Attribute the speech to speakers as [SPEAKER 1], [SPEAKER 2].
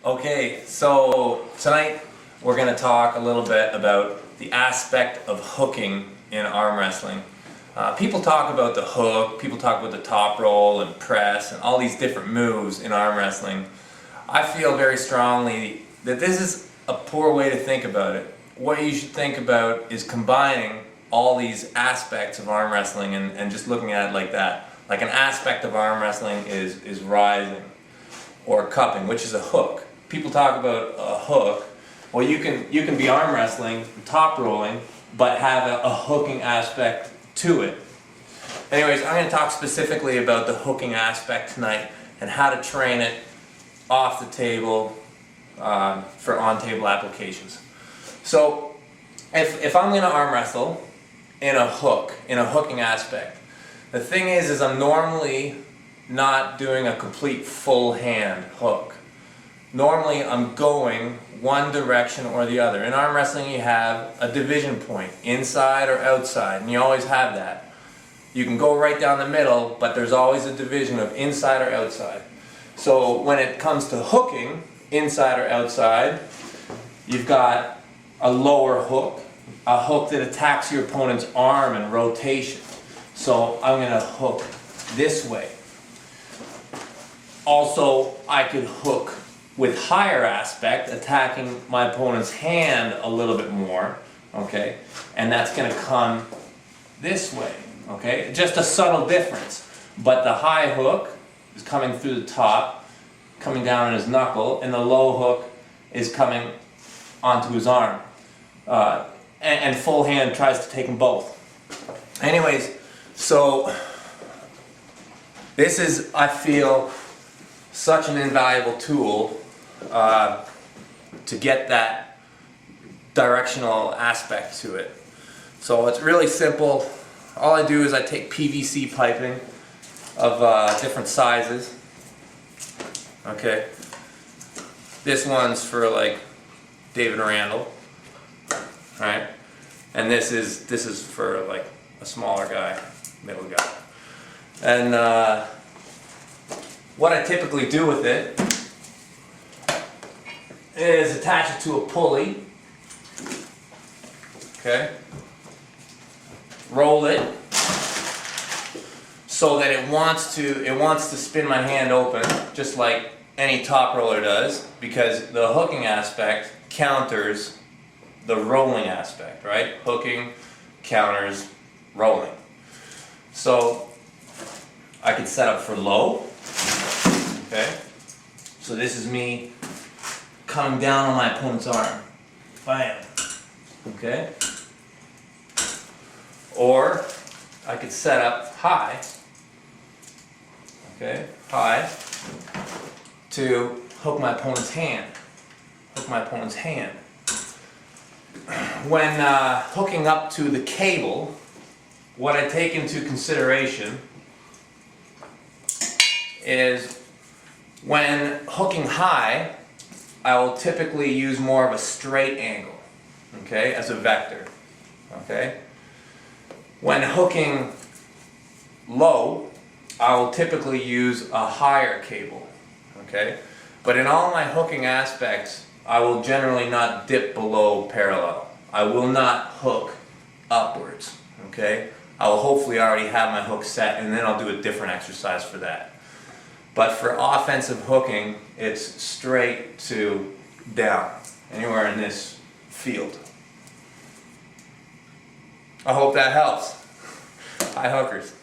[SPEAKER 1] Okay, so tonight we're going to talk a little bit about the aspect of hooking in arm wrestling. People talk about the hook, people talk about the top roll and press and all these different moves in arm wrestling. I feel very strongly that this is a poor way to think about it. What you should think about is combining all these aspects of arm wrestling and just looking at it like that. Like an aspect of arm wrestling is rising or cupping, which is a hook. People talk about a hook. Well, you can be arm wrestling, top rolling, but have a hooking aspect to it. Anyways, I'm going to talk specifically about the hooking aspect tonight and how to train it off the table for on-table applications. So, if I'm going to arm wrestle in a hooking aspect, the thing is I'm normally not doing a complete full hand hook. Normally I'm going one direction or the other. In arm wrestling you have a division point, inside or outside, and you always have that. You can go right down the middle, but there's always a division of inside or outside. So when it comes to hooking, inside or outside, you've got a lower hook, a hook that attacks your opponent's arm in rotation. So I'm going to hook this way. Also, I could hook with higher aspect, attacking my opponent's hand a little bit more, okay? And that's going to come this way, okay? Just a subtle difference. But the high hook is coming through the top, coming down on his knuckle, and the low hook is coming onto his arm. And full hand tries to take them both. Anyways, so this is, I feel, such an invaluable tool to get that directional aspect to it. So it's really simple. All I do is I take PVC piping of different sizes. Okay, this one's for like David Randall, right? And this is for like a smaller guy, middle guy. And what I typically do with it is attach it to a pulley, okay, roll it so that it wants to spin my hand open just like any top roller does, because the hooking aspect counters the rolling aspect, right? Hooking counters rolling. So I could set up for low. Okay, so this is me coming down on my opponent's arm. Bam. Okay. Or I could set up high. Okay, high, to hook my opponent's hand. Hook my opponent's hand. When hooking up to the cable, what I take into consideration is when hooking high, I will typically use more of a straight angle, okay, as a vector, okay? When hooking low, I will typically use a higher cable, okay? But in all my hooking aspects, I will generally not dip below parallel. I will not hook upwards, okay? I will hopefully already have my hook set, and then I'll do a different exercise for that. But for offensive hooking, it's straight to down, anywhere in this field. I hope that helps. Hi, hookers.